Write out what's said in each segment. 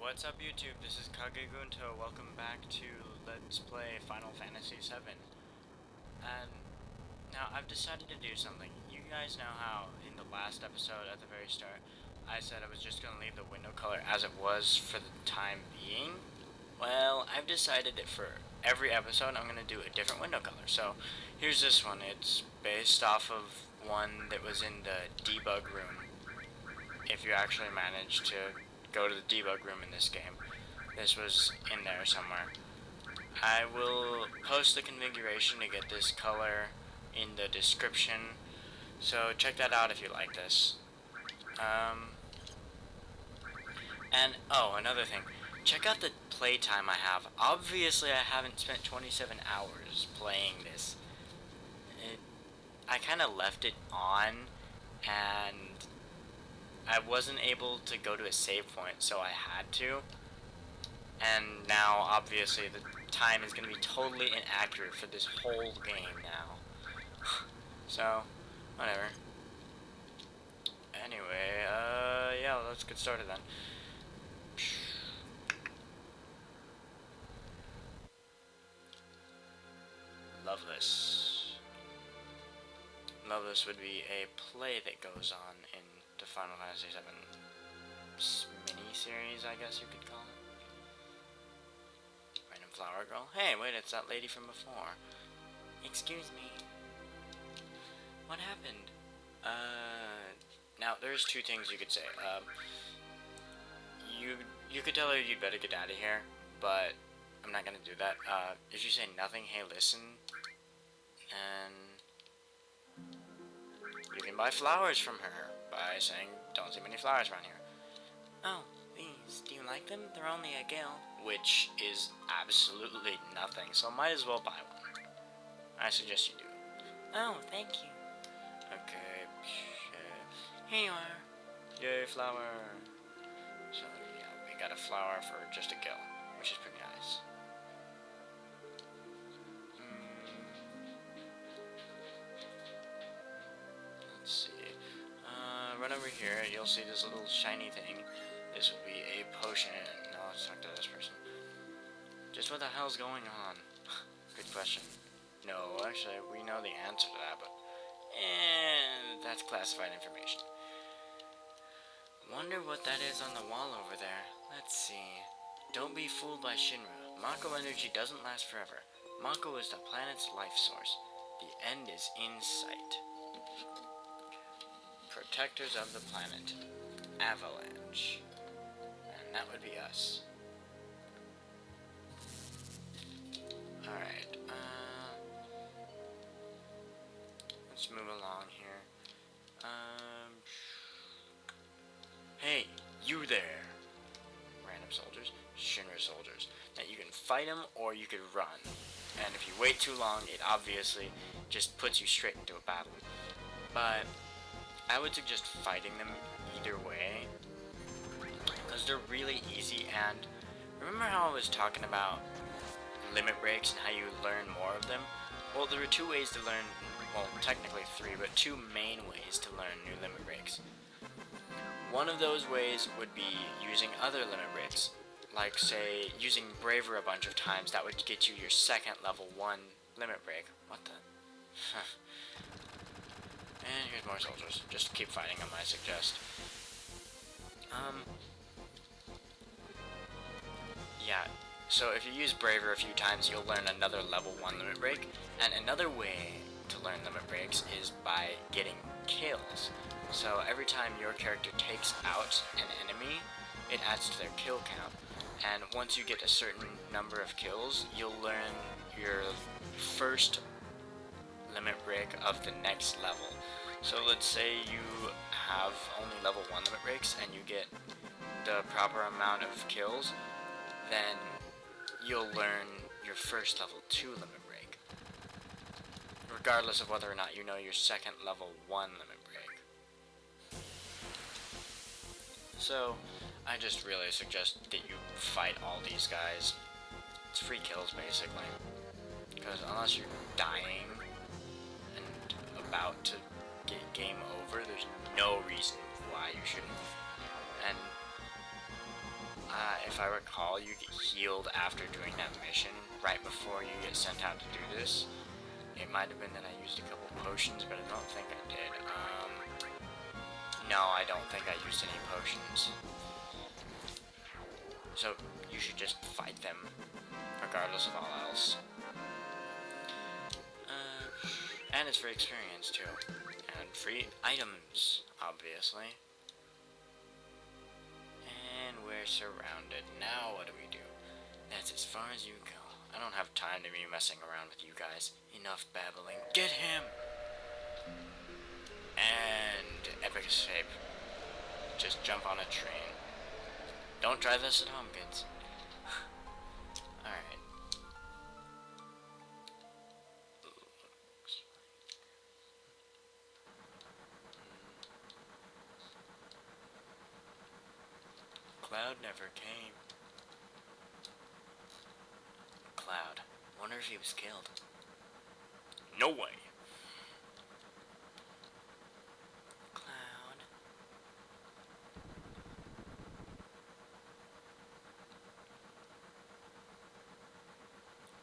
What's up YouTube, this is Kagegunto, welcome back to Let's Play Final Fantasy VII. And now I've decided to do something. You guys know how in the last episode at the very start I said I was just going to leave the window color as it was for the time being? Well, I've decided that for every episode I'm going to do a different window color. So here's this one. It's based off of one that was in the debug room. If you actually managed to go to the debug room in this game. This was in there somewhere. I will post the configuration to get this color in the description, so check that out if you like this. And oh, another thing, check out the playtime I have. Obviously I haven't spent 27 hours playing this. I kind of left it on and I wasn't able to go to a save point, so I had to. And now, obviously, the time is going to be totally inaccurate for this whole game now. So, whatever. Anyway, yeah, let's get started then. Loveless. Loveless would be a play that goes on in the Final Fantasy VII mini-series, I guess you could call it. Random flower girl. Hey, wait, it's that lady from before. Excuse me. What happened? Now, there's two things you could say. You could tell her you'd better get out of here, but I'm not gonna do that. If you say nothing, hey, listen, and you can buy flowers from her by saying, don't see many flowers around here. Oh, these, do you like them? They're only a gil. Which is absolutely nothing, so might as well buy one. I suggest you do. Oh, thank you. Okay, here you are. Yay, flower. So, yeah, we got a flower for just a gil, which is pretty nice. Let's see. Run over here, you'll see this little shiny thing. This would be a potion. No, let's talk to this person. Just what the hell's going on? Good question. No, actually, we know the answer to that, but... that's classified information. Wonder what that is on the wall over there. Let's see. Don't be fooled by Shinra. Mako energy doesn't last forever. Mako is the planet's life source. The end is in sight. Protectors of the planet. Avalanche. And that would be us. Alright, let's move along here. Hey, you there! Random soldiers, Shinra soldiers. Now you can fight them or you could run. And if you wait too long, it obviously just puts you straight into a battle. But I would suggest fighting them either way, because they're really easy. And remember how I was talking about limit breaks and how you learn more of them? Well, there are two ways to learn, well, technically three, but two main ways to learn new limit breaks. One of those ways would be using other limit breaks, like, say, using Braver a bunch of times. That would get you your second level 1 limit break. What the? And here's more soldiers. Just keep fighting them, I suggest. Yeah, so if you use Braver a few times, you'll learn another level 1 limit break. And another way to learn limit breaks is by getting kills. So every time your character takes out an enemy, it adds to their kill count. And once you get a certain number of kills, you'll learn your first limit break of the next level. So let's say you have only level 1 limit breaks and you get the proper amount of kills, then you'll learn your first level 2 limit break, regardless of whether or not you know your second level 1 limit break. So I just really suggest that you fight all these guys. It's free kills basically, because unless you're dying and about to get game over, there's no reason why you shouldn't. And if if I recall, you get healed after doing that mission, right before you get sent out to do this. It might have been that I used a couple potions, but I don't think I did. No, I don't think I used any potions. So, you should just fight them, regardless of all else. And it's free experience, too. And free items, obviously. And we're surrounded. Now what do we do? That's as far as you go. I don't have time to be messing around with you guys. Enough babbling. Get him! And epic escape. Just jump on a train. Don't try this at home, kids. Alright. Cloud never came. Cloud. Wonder if he was killed. No way. Cloud.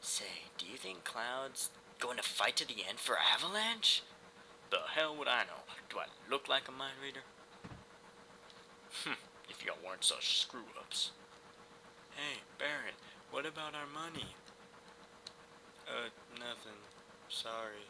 Say, do you think Cloud's going to fight to the end for Avalanche? The hell would I know? Do I look like a mind reader? If y'all weren't such screw-ups. Hey, Barrett, what about our money? Nothing. Sorry.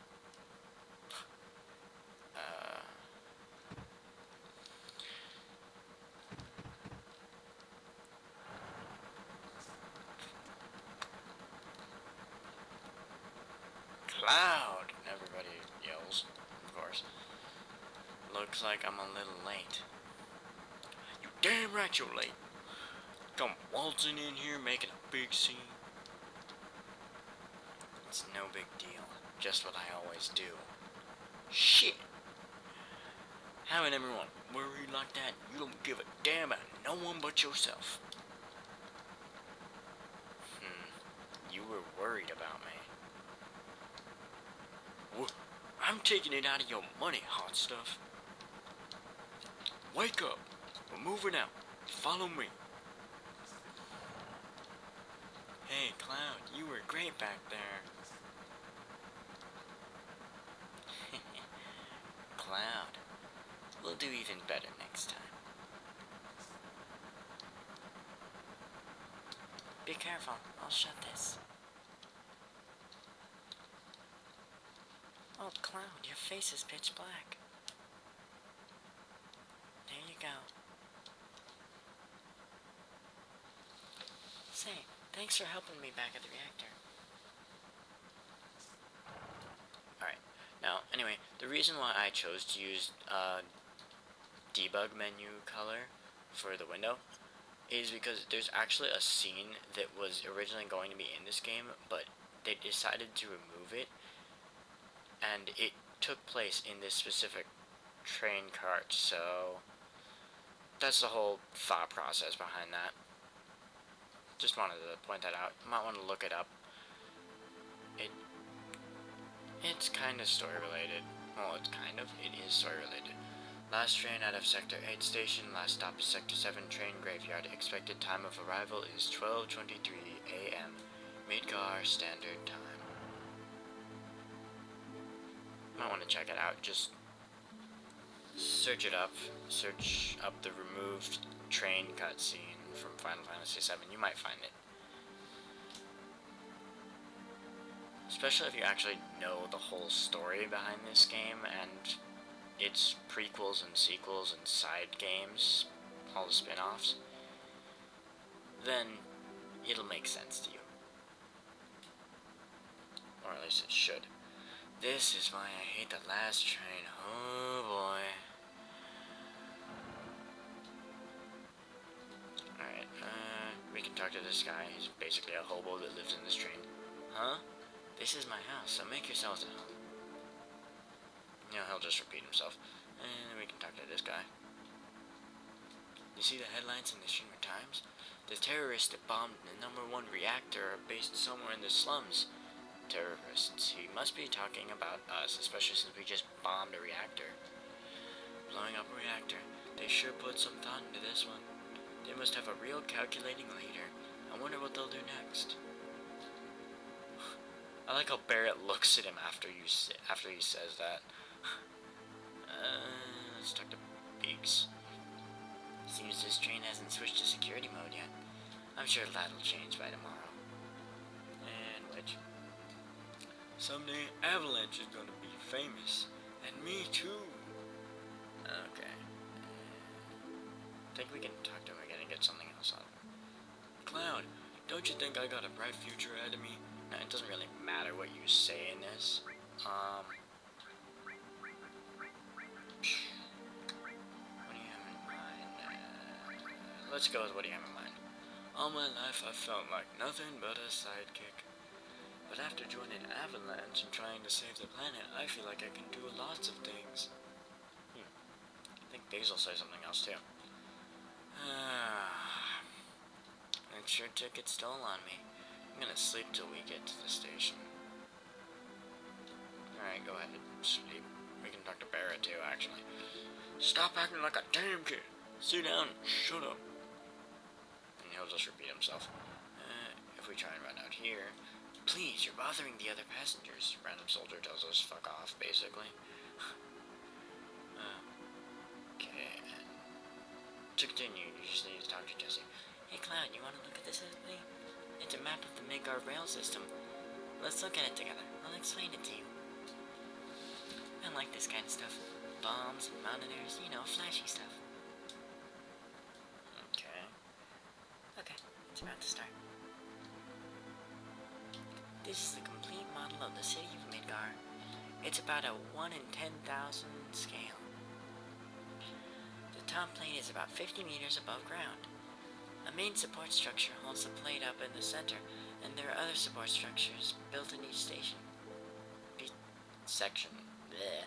Cloud! Everybody yells, of course. Looks like I'm a little late. You damn right you're late. Come waltzing in here making a big scene. It's no big deal. Just what I always do. Shit! Having everyone worried like that, you don't give a damn about no one but yourself. You were worried about me. I'm taking it out of your money, hot stuff. Wake up. We're moving out. Follow me. Hey, Cloud, you were great back there. Cloud, we'll do even better next time. Be careful, I'll shut this. Oh, Cloud, your face is pitch black. There you go. Say, thanks for helping me back at the reactor. Alright, now, anyway, the reason why I chose to use debug menu color for the window is because there's actually a scene that was originally going to be in this game, but they decided to remove it, and it took place in this specific train cart, so that's the whole thought process behind that. Just wanted to point that out. You might want to look it up. It's kind of story related. Well, it is story related. Last train out of Sector 8 station, last stop is Sector 7 train graveyard. Expected time of arrival is 12:23 a.m. Midgar Standard Time. Might want to check it out. Just search it up. Search up the removed train cutscene from Final Fantasy VII. You might find it. Especially if you actually know the whole story behind this game and its prequels and sequels and side games, all the spin-offs, then it'll make sense to you. Or at least it should. This is why I hate the last train. Oh boy. Alright, we can talk to this guy. He's basically a hobo that lives in this train. Huh? This is my house, so make yourselves at home. You know, he'll just repeat himself. And we can talk to this guy. You see the headlines in the Streamer Times? The terrorists that bombed the #1 reactor are based somewhere in the slums. Terrorists. He must be talking about us, especially since we just bombed a reactor. Blowing up a reactor. They sure put some thought into this one. They must have a real calculating leader. I wonder what they'll do next. I like how Barrett looks at him after he says that. Let's talk to Biggs. Seems this train hasn't switched to security mode yet. I'm sure that'll change by tomorrow. And Wedge. Someday Avalanche is gonna be famous. And me too. Okay. I think we can talk to him again and get something else out of him. Cloud, don't you think I got a bright future ahead of me? No, it doesn't really matter what you say in this. What do you have in mind? Let's go with what do you have in mind. All my life I felt like nothing but a sidekick. But after joining Avalanche and trying to save the planet, I feel like I can do lots of things. I think Biggs will say something else too. It sure took its toll on me. I'm gonna sleep till we get to the station. Alright, go ahead and sleep. We can talk to Barrett too, actually. Stop acting like a damn kid. Sit down and shut up. And he'll just repeat himself. If we try and run out here... Please, you're bothering the other passengers. Random soldier tells us fuck off, basically. Okay, and to continue, you just need to talk to Jesse. Hey Cloud, you want to look at this with me? It's a map of the Midgard rail system. Let's look at it together. I'll explain it to you. I like this kind of stuff. Bombs, monitors, you know, flashy stuff. Okay. Okay, it's about to start. This is the complete model of the city of Midgard. It's about a 1 in 10,000 scale. The top plate is about 50 meters above ground. A main support structure holds the plate up in the center, and there are other support structures built in each station. Section. Blech.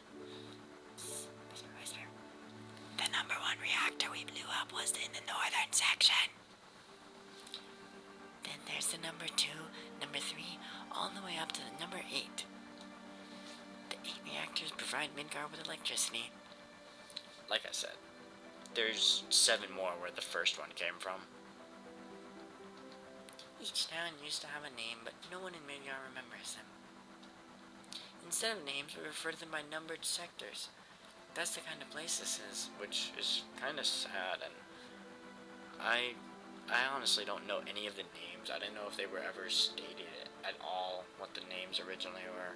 The number 1 reactor we blew up was in the northern section. Then there's the number 2, number 3, all the way up to the number 8. The 8 reactors provide Midgard with electricity. Like I said, there's 7 more where the first one came from. Each town used to have a name, but no one in Midgard remembers them. Instead of names, we refer to them by numbered sectors. That's the kind of place this is, which is kind of sad, and I honestly don't know any of the names. I didn't know if they were ever stated at all, what the names originally were,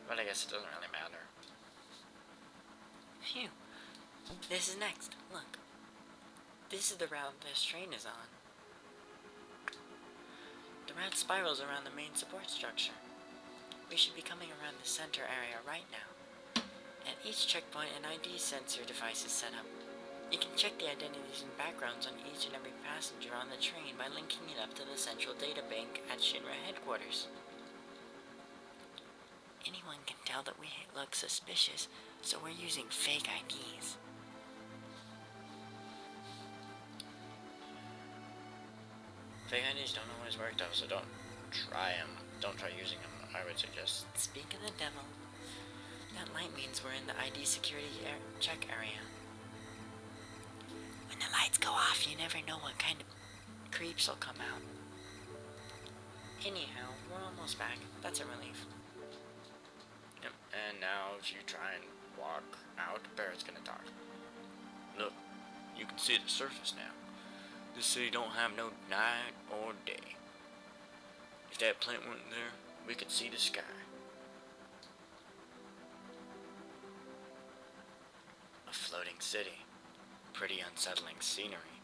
but I guess it doesn't really matter. Phew. This is next. Look. This is the route this train is on. The route spirals around the main support structure. We should be coming around the center area right now. At each checkpoint, an ID sensor device is set up. You can check the identities and backgrounds on each and every passenger on the train by linking it up to the central data bank at Shinra headquarters. Anyone can tell that we look suspicious, so we're using fake IDs. Fake IDs don't always work though, so don't try them. Don't try using them, I would suggest. Speak of the devil. That light means we're in the ID security check area. When the lights go off, you never know what kind of creeps will come out. Anyhow, we're almost back. That's a relief. Yep, and now if you try and walk out, Barrett's gonna talk. Look, you can see the surface now. This city don't have no night or day. If that plant wasn't there, we could see the sky. A floating city. Pretty unsettling scenery.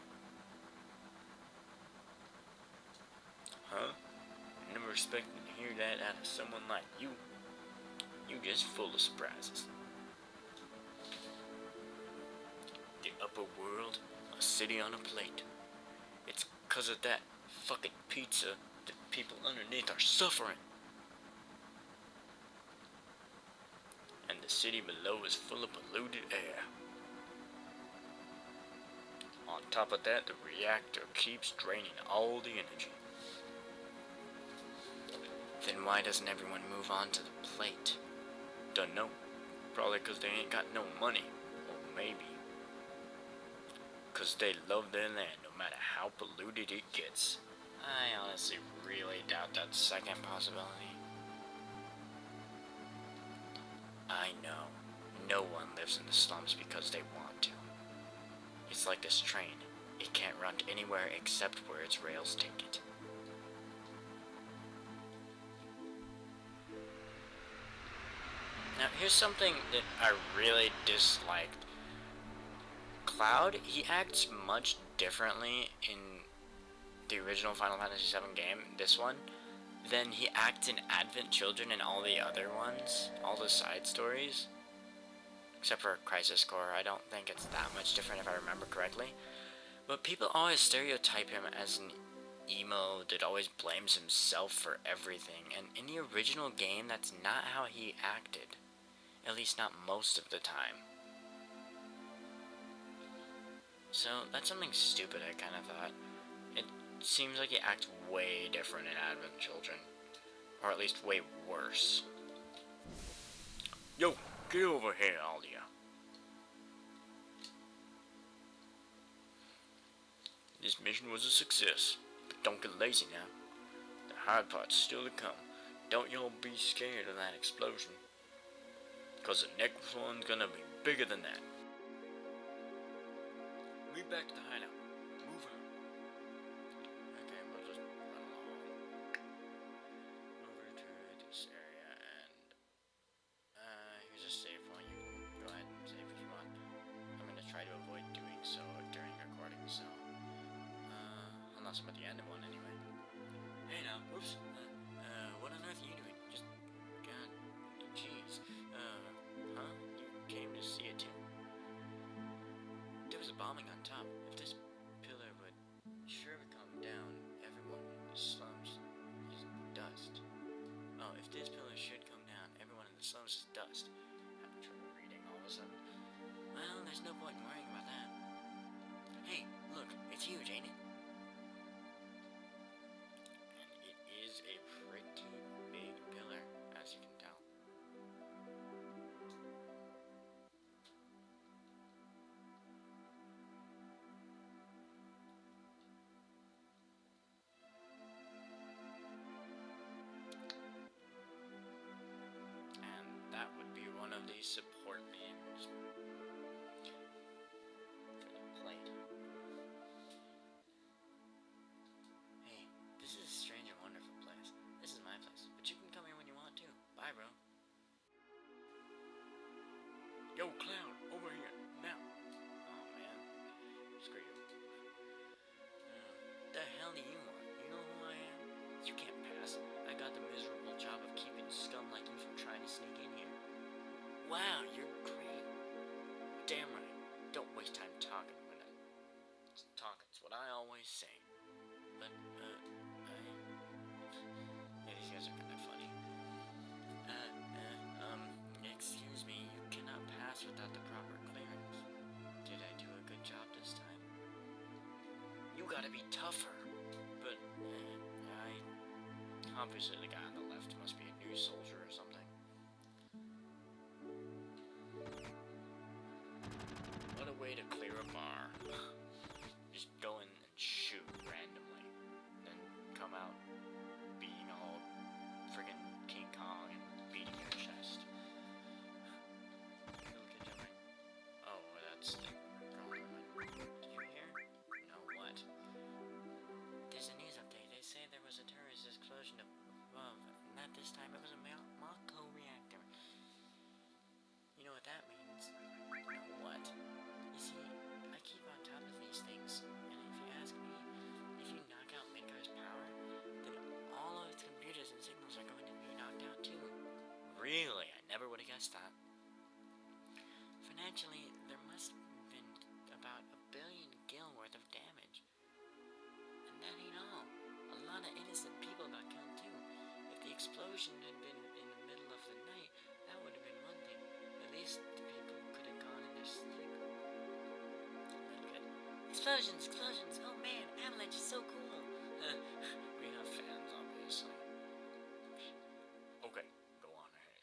Huh? Never expected to hear that out of someone like you. You just full of surprises. The upper world, a city on a plate. It's 'cause of that fucking pizza that people underneath are suffering. And the city below is full of polluted air. On top of that, the reactor keeps draining all the energy. Then why doesn't everyone move on to the plate? Dunno. Probably 'cause they ain't got no money. Or maybe. 'cause they love their land no matter how polluted it gets. I honestly really doubt that second possibility. I know, no one lives in the slums because they want to. It's like this train. It can't run anywhere except where its rails take it. Now, here's something that I really disliked. Cloud, he acts much differently in the original Final Fantasy VII game, this one, than he acts in Advent Children and all the other ones, all the side stories. Except for Crisis Core, I don't think it's that much different if I remember correctly. But people always stereotype him as an emo that always blames himself for everything, and in the original game, that's not how he acted. At least not most of the time. So, that's something stupid I kind of thought. It seems like he acts way different in Advent Children. Or at least way worse. Yo, get over here, all of you. This mission was a success, but don't get lazy now. The hard part's still to come. Don't y'all be scared of that explosion. 'Cause the next one's gonna be bigger than that. Move back to the hideout. Move on. Okay, we'll just run along. Over to this area and here's a save point. You can go ahead and save if you want. I'm gonna try to avoid doing so during recording, so unless I'm at the end of one anyway. Hey now, oops. What on earth are you doing? Just God jeez. Huh? You came to see it too? There was a bombing on top. If this pillar would sure come down, everyone in the slums is dust. Oh, if this pillar should come down, everyone in the slums is dust. Having trouble reading all of a sudden. Well, there's no point in worrying about that. Hey, look, it's huge, ain't it? And it is a pretty big pillar, as you can tell. That would be one of these support names for the plate. Hey, this is a strange and wonderful place. This is my place, but you can come here when you want to. Bye, bro. Yo, Cloud, over here, now. Oh, man. Screw you. The hell do you want? You know who I am? You can't pass. I got the miserable job of keeping scum like you from trying to sneak in here. Wow, you're great. Damn right. Don't waste time talking when talking's what I always say. But, yeah, these guys are kind of funny. Excuse me, you cannot pass without the proper clearance. Did I do a good job this time? You gotta be tougher. But, obviously the guy on the left must be a new soldier or something. What a way to clear a bar. Just go in and shoot randomly. Then come out being all friggin' King Kong and beating your chest. Oh, that's the wrong one. Did you hear? No, what? There's a news update. They say there was a terrorist explosion above. Not this time, it was a Mako reactor. You know what that means? You know what? You see, I keep on top of these things, and if you ask me, if you knock out Midgar's power, then all of its computers and signals are going to be knocked out too. Really? I never would have guessed that. Financially, there must have been about 1 billion gil worth of damage. And that ain't all. A lot of innocent people got killed too. If the explosion had been in the middle of the night, that would have been one thing. At least the people could have gone in their sleep. Explosions, explosions! Oh man, Avalanche is so cool! We have fans, obviously. Okay, go on ahead.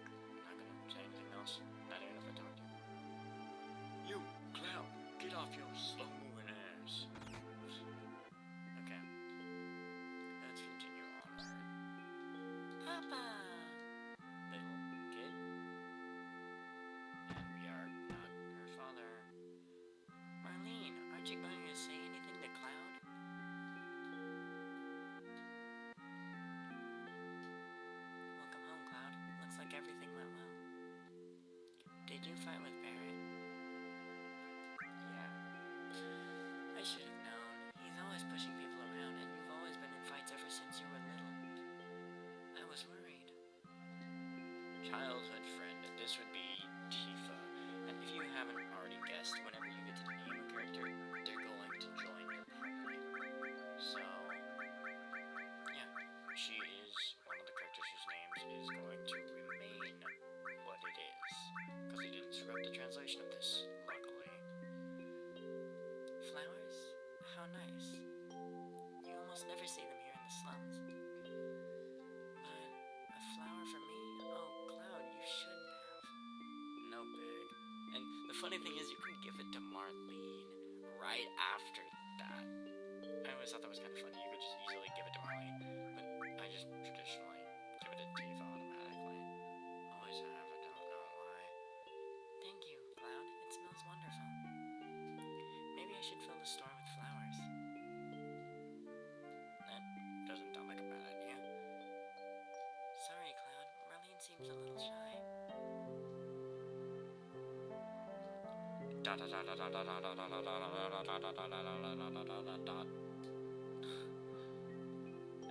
I'm not gonna say anything else. Not even if I talk to you. You, Cloud! everything went well. Did you fight with Barrett? Yeah. I should have known. He's always pushing people around, and you've always been in fights ever since you were little. I was worried. Childhood friend, this would be Tifa. And if you haven't already guessed, whenever you get to name a character, they're going to join your party. So, yeah, she is one of the characters whose names is going to remain what it is. Because they didn't screw up the translation of this, luckily. Flowers? How nice. You almost never see them here in the slums. But a flower for me? Oh, Cloud, you shouldn't have. No big. And the funny thing is, you can give it to Marlene right after that. I always thought that was kind of funny. You could just easily give it to Marlene, but I just traditionally give it to Tifa automatically. Always have, I don't know why. Thank you, Cloud. It smells wonderful. Maybe I should fill the store with flowers. That doesn't sound like a bad idea. Sorry, Cloud. Marlene seems a little shy.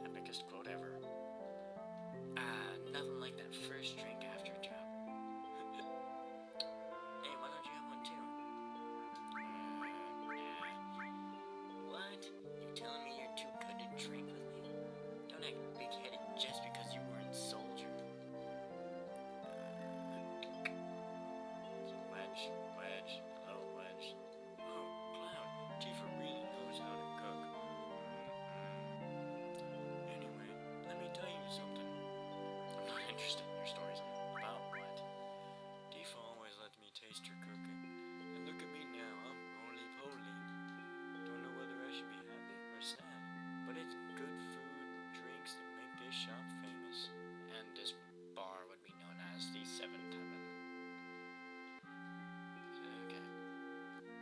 Epicest quote ever. Nothing like that first drink after a job. Hey, why don't you have one too? Nah. What? You telling me you're too good to drink with me? Don't act big-headed just because you were in Soldier. Wedge. Hello, Wedge. Oh, Cloud. Tifa really knows how to cook. Anyway, let me tell you something. I'm not interested in your stories. About what? Tifa always lets me taste her cooking. And look at me now, I'm roly-poly. Don't know whether I should be happy or sad. But it's good food and drinks that make this shop famous. And this bar would be known as the Seventh Heaven. Okay.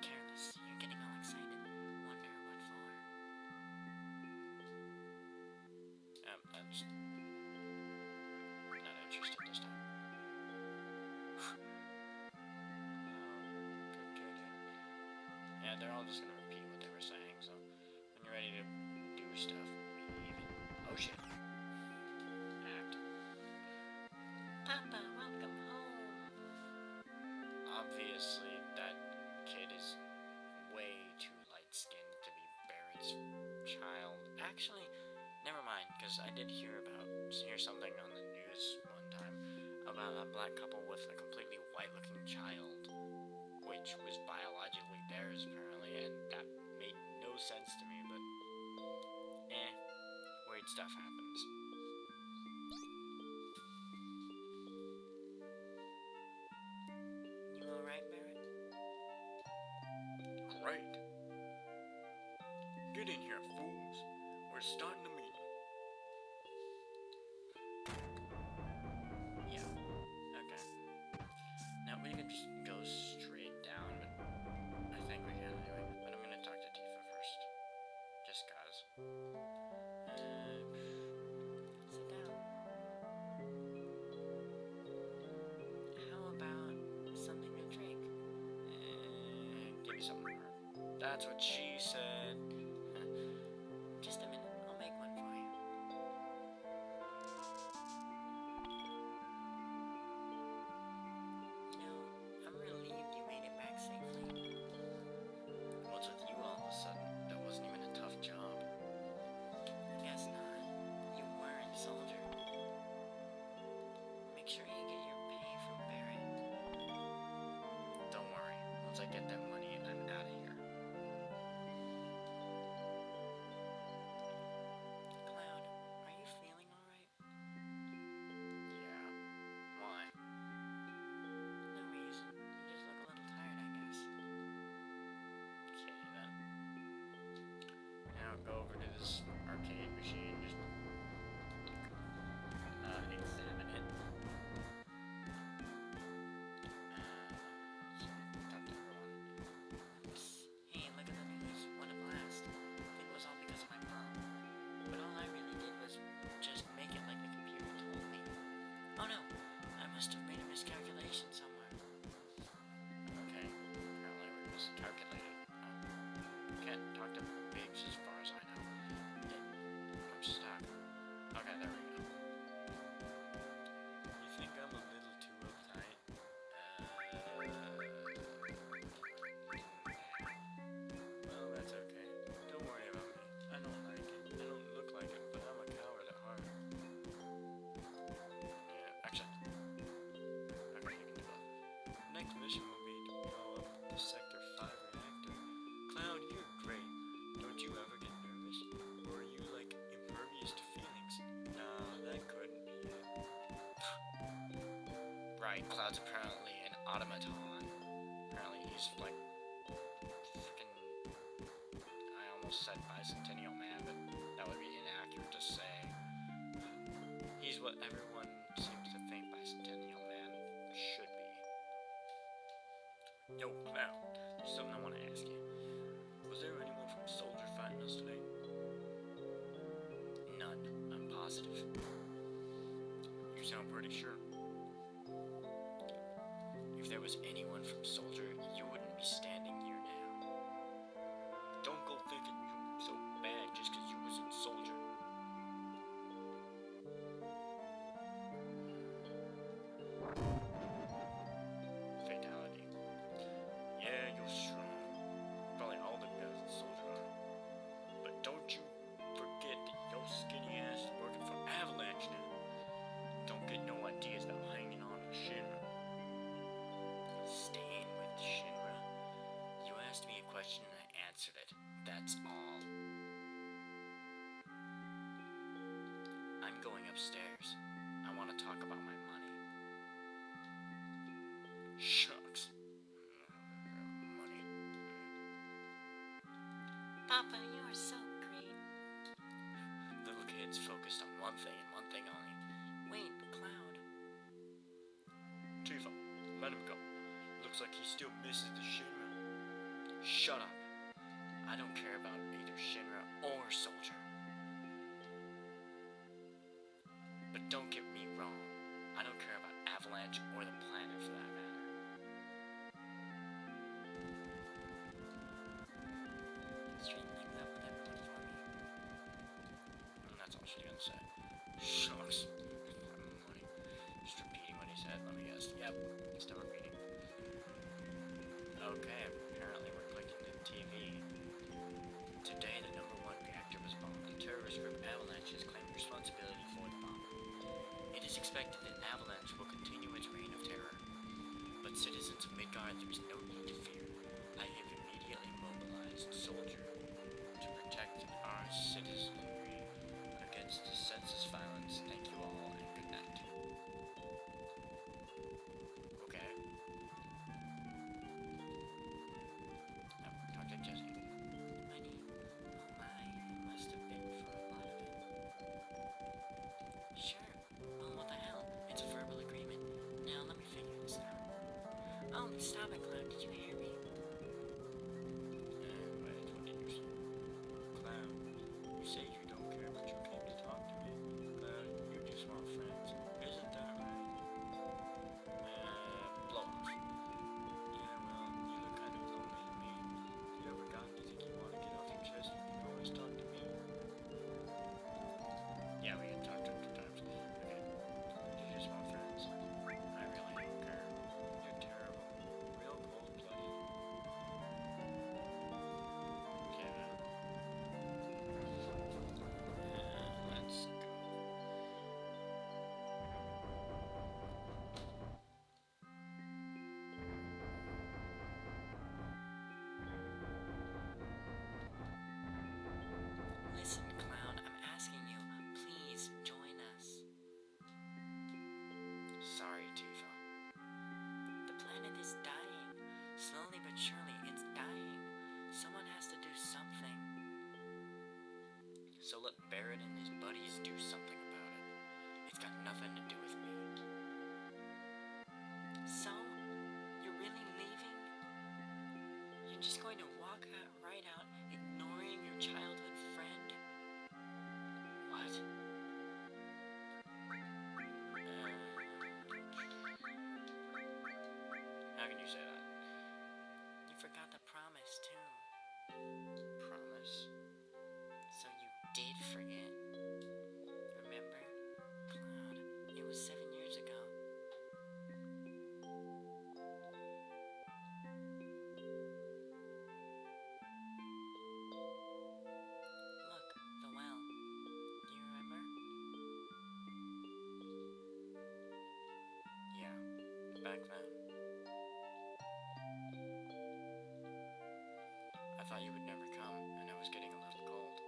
Careless, you're getting all excited. Wonder what for? That's not interested this time. Could get it. Yeah, they're all just gonna repeat what they were saying, so when you're ready to do stuff, we even. Oh shit. Act. Papa, welcome home. Obviously, that kid is way too light-skinned to be Barrett's child. Actually, never mind, because I did hear something on the news one time about a black couple with a completely white-looking child, which was biologically theirs, apparently, and that made no sense to me, but weird stuff happens. You alright, Barrett? Great. Get in here, fools. We're starting the meeting. Yeah. Okay. Now we can just go straight down, but I think we can anyway. But I'm gonna talk to Tifa first. Just cause. Sit down. How about something to drink? Give me something more. That's what she said. Just a minute, I'll make one for you. You know, I'm relieved you made it back safely. What's with you all of a sudden? That wasn't even a tough job. I guess not. You weren't, Soldier. Make sure you get your pay from Barrett. Don't worry, once I get that money, I'm out of here. Cloud, are you feeling alright? Yeah. Why? No reason. You just look a little tired, I guess. Okay, then. Now go over to this arcade machine, just examine it. Talk to everyone. Hey, look at the news. What a blast. I think it was all because of my mom. But all I really did was just make it like the computer told me. Oh no, I must miscalculation somewhere. Okay, apparently we miscalculated. Can't talk to pigs as far as I know. I'm stuck. Okay, there we go. You think I'm a little too uptight? Well, that's okay. Don't worry about me. I don't like it. I don't look like it, but I'm a coward at heart. Yeah, actually. Okay, you can do both. Next mission will be to blow up the Sector 5 reactor. Cloud, you're great. Don't you ever get nervous? Or are you, like, impervious to feelings? Nah, that couldn't be it. Right, Cloud's apparently an automaton. Apparently he's, like, freaking... I almost said bicentennial man, but that would be inaccurate to say. He's what everyone seems to think bicentennial man should be. Yo, Cloud, there's something I want to ask you. Was there anyone from Soldier fighting us today? None, I'm positive. You sound pretty sure. If there was anyone from Soldier, you wouldn't be standing here now. Don't go thinking you're so bad just because you was in Soldier. Fatality. Yeah, you're strong. Probably all the guys in Soldier are. But don't you forget that your skinny ass is working for Avalanche now. Don't get no ideas about hanging on to Shinra. Staying with Shinra? You asked me a question and I answered it. That's all. I'm going upstairs. I want to talk about my money. Shucks. Money. Papa, you are so great. Little kid's focused on one thing and one thing only. Wait, Cloud. Tifa, let him go. Looks like he still misses the Shinra. Shut up. I don't care about either Shinra or Soldier. But don't get me wrong. I don't care about Avalanche or the planet for that matter. Straighten things up with everyone for me. And that's all she's gonna say. Shucks. Money. Just repeating what he said, let me guess. Yep, still repeating. Okay, apparently we're clicking the TV. Today, the #1 reactor was bombed. The terrorist group Avalanche has claimed responsibility for the bomb. It is expected that Avalanche will continue its reign of terror. But citizens of Midgard, there is no need to fear. I have immediately mobilized Soldier to protect our citizenry against senseless violence. Thank you all, and good night. Okay. Now, talk to Jesse. Money? Oh my, it must have been for a lot of it. Sure. Well, what the hell? It's a verbal agreement. Now, let me figure this out. Oh, stop it, Cloud. Did you hear me? Wait, what did you say? Cloud, you say you don't care, but you came to talk to me. Cloud, you just want friends. Isn't that right? Blow off. Yeah, well, you look kind of lonely to me. If you ever got anything you want to get off your chest, you can always talk to me. Yeah, we can talk to him 2 times. Okay. You just want friends. I really don't care. You're terrible. Real cold-blooded. Okay, then. Let's go. Listen, Cloud, I'm asking you, please join us. Sorry, Tifa. The planet is dying. Slowly but surely, it's dying. Someone has to do something. So let Barrett and his buddies do something about it. It's got nothing to do with me. So, you're really leaving? You're just going to walk right out, ignoring your childhood friend? What? back then. I thought you would never come, and it was getting a little cold.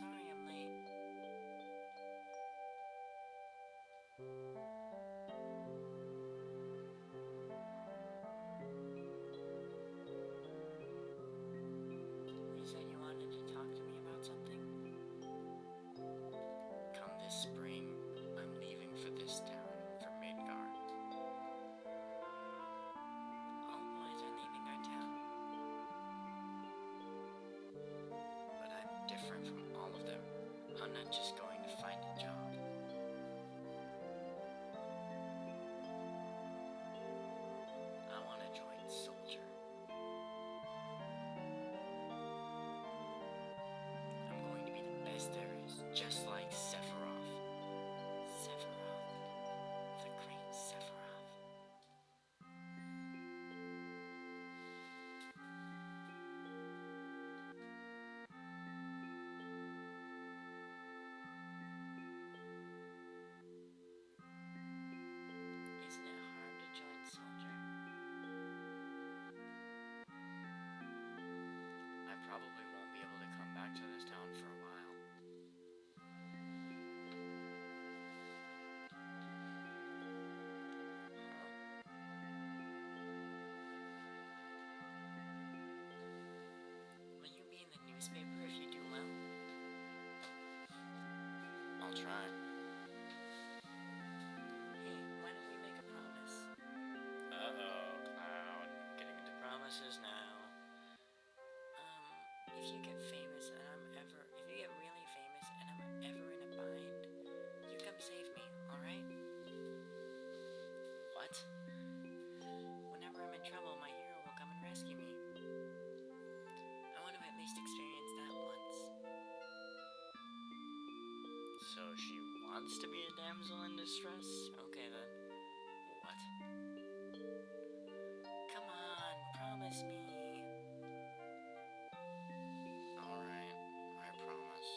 Sorry I'm late. You said you wanted to talk to me about something? Come this spring, I'm leaving for this town, for Midgar. All boys are leaving our town. But I'm different from all of them. I'm not just going to find a job. I want to join Soldier. I'm going to be the best there is, just like Sephiroth. Sephiroth. The great Sephiroth. Isn't it hard to join Soldier? I probably won't be able to come back to this town for a while. Will you be in the newspaper if you do well? I'll try. Hey, why don't we make a promise? Uh-oh, Cloud. Getting into promises now. If you get famous and if you get really famous and I'm ever in a bind, you come save me, alright? What? Whenever I'm in trouble, my hero will come and rescue me. I want to at least experience that once. So she wants to be a damsel in distress? Okay then. What? Come on, promise me. Alright, I promise.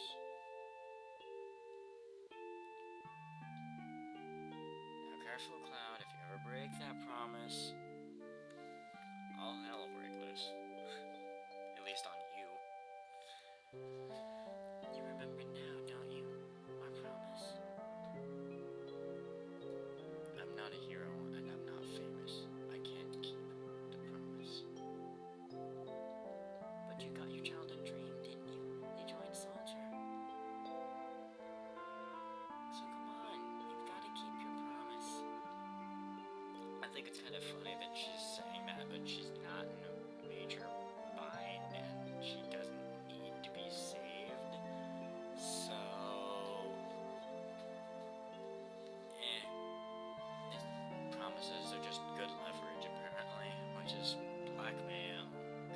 Now careful, Cloud, if you ever break that promise, all hell will break loose. At least on you. You remember now, don't you? Our promise. I'm not a hero and I'm not famous. I can't keep the promise. But you got your childhood dream, didn't you? You joined Soldier. So come on, you've got to keep your promise. I think it's kind of funny that she's saying that, but she's not in a major bind and she doesn't need to be saved. So, promises are just good leverage apparently, which is blackmail,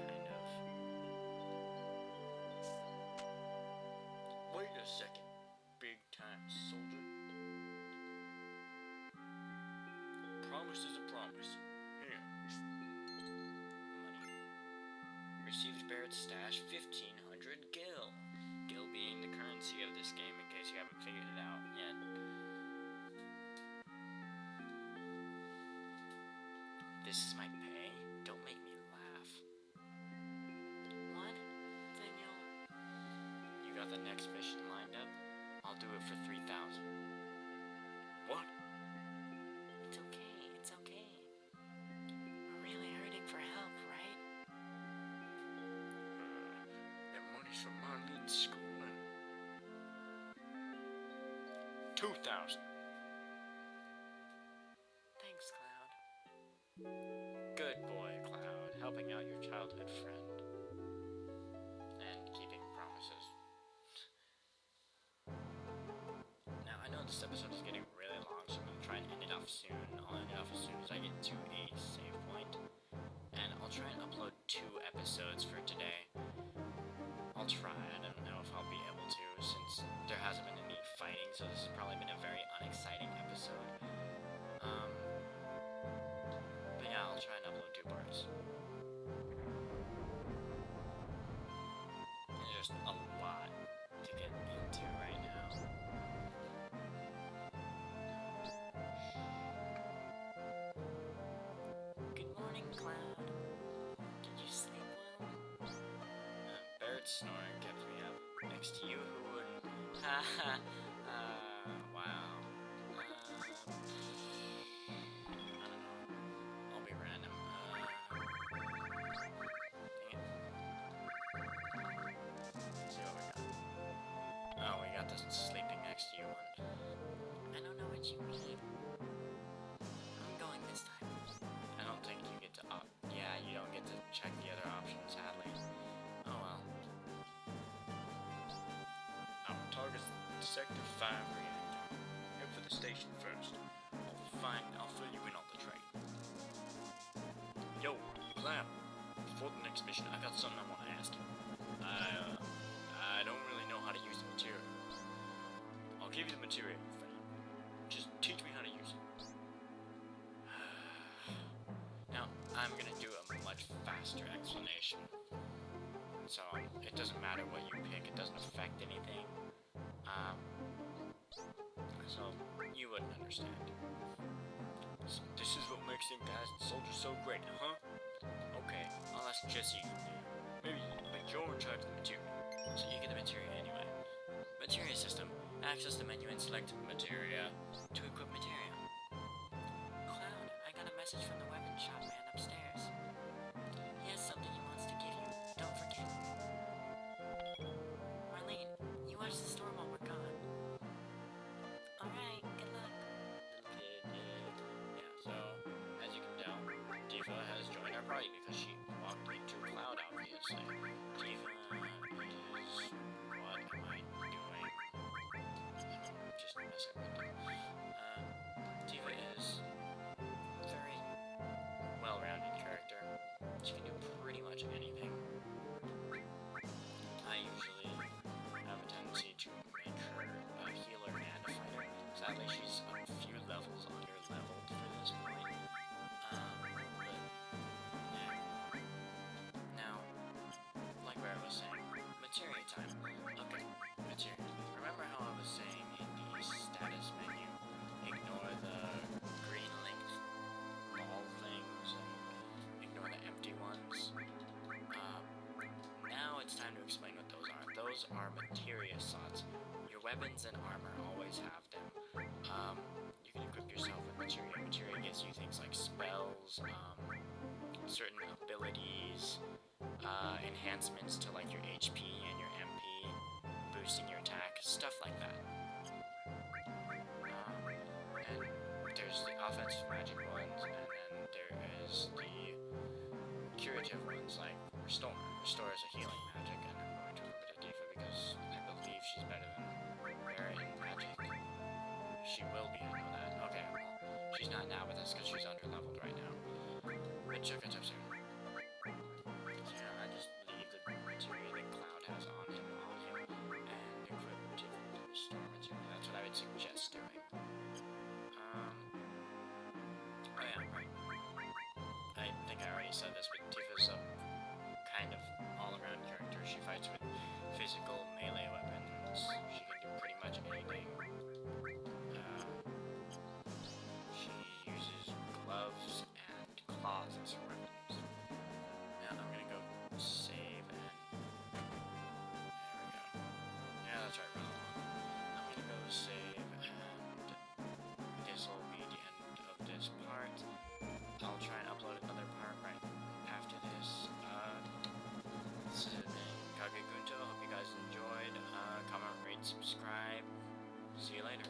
kind of. Wait a second, big time soldier. Promise is a promise. Here. Money. Received Barrett's stash 1,500 gil. Gil being the currency of this game in case you haven't figured it out yet. This is my pay? Don't make me laugh. What? Then You got the next mission lined up? I'll do it for 3,000. What? It's okay, it's okay. We're really hurting for help, right? That money's from Marlene's schooling. 2,000. Thanks, Cloud. Good boy, Cloud, helping out your childhood friend. And keeping promises. Now, I know this episode is getting really long, so I'm going to try and end it off soon. I'll end it off as soon as I get to a save point. And I'll try and upload 2 episodes for today. I'll try, I don't know if I'll be able to, since there hasn't been any fighting, so this has probably been a very unexciting episode. But yeah, I'll try and upload 2 parts. just a lot to get into right now. Good morning, Cloud. Did you sleep well? Bird snoring kept me up. Next to you, who wouldn't? Haha. Wow. I don't know. I'll be random. Dang it. Let's see what we got. Oh, we got the sleeping next to you one. I don't know what you mean. I'm going this time. I don't think you get to yeah, you don't get to check the other options, sadly. Oh well. Our target's Sector 5 reactor. Head for the station first. I'll fill you in on the train. Yo, Clam. Before the next mission, I got something I want to ask you. I don't really know how to use the material. I'll give you the material, friend. Just teach me how to use it. Now, I'm gonna do a much faster explanation. So, it doesn't matter what you pick, it doesn't affect anything. So, you wouldn't understand. So this is what makes them guys and soldiers so great, huh? Okay, I'll ask Jesse. Maybe, but you're in charge of the material, so you get the materia anyway. Materia system. Access the menu and select materia to equip materia. Cloud, I got a message from the weapon shop man upstairs. He has something he wants to give you. Don't forget. Marlene, you watch the store while we're gone. Alright, good luck. Yeah, so, as you can tell, Diva has joined our party because she walked into Cloud, obviously. Diva is... what am I doing? Just messing with it. Diva is very well-rounded character. She can do pretty much anything. I usually have a tendency to make her a healer and a fighter. Sadly, she's a few levels under-leveled for this point. But, yeah. Now, like where I was saying, materia time. Okay, materia. Remember how I was saying in the status menu, ignore the green linked ball things and ignore the empty ones? Now it's time to explain what those are. Those are materia slots. Your weapons and armor always have them. You can equip yourself with materia. Materia gives you things like spells, certain abilities, enhancements to like your HP and your MP, boosting your attack, stuff like that. And there's the offensive magic ones, and then there is the curative ones like Restore. Restore is a healing magic, and I'm going to equip it at Diva because I believe she's better than Barrett in magic. She will be, I know that. Okay, well, she's not now, but that's because she's under-leveled right now. But she'll catch up soon. So yeah, I just leave the materia that Cloud has on him, and equip Diva with the Restore materia. That's what I would suggest doing. Oh yeah, right. I think I already said this, but Tifa's a kind of all-around character. She fights with physical melee weapons. She can do pretty much anything. She uses gloves and claws as her weapons. Now I'm gonna go save and... there we go. Yeah, that's right, run along. I'm gonna go save and this will be the end of this part. I'll try and upload another part right after this. This has been Kage Gunto. Hope you guys enjoyed. Comment, rate, subscribe. See you later.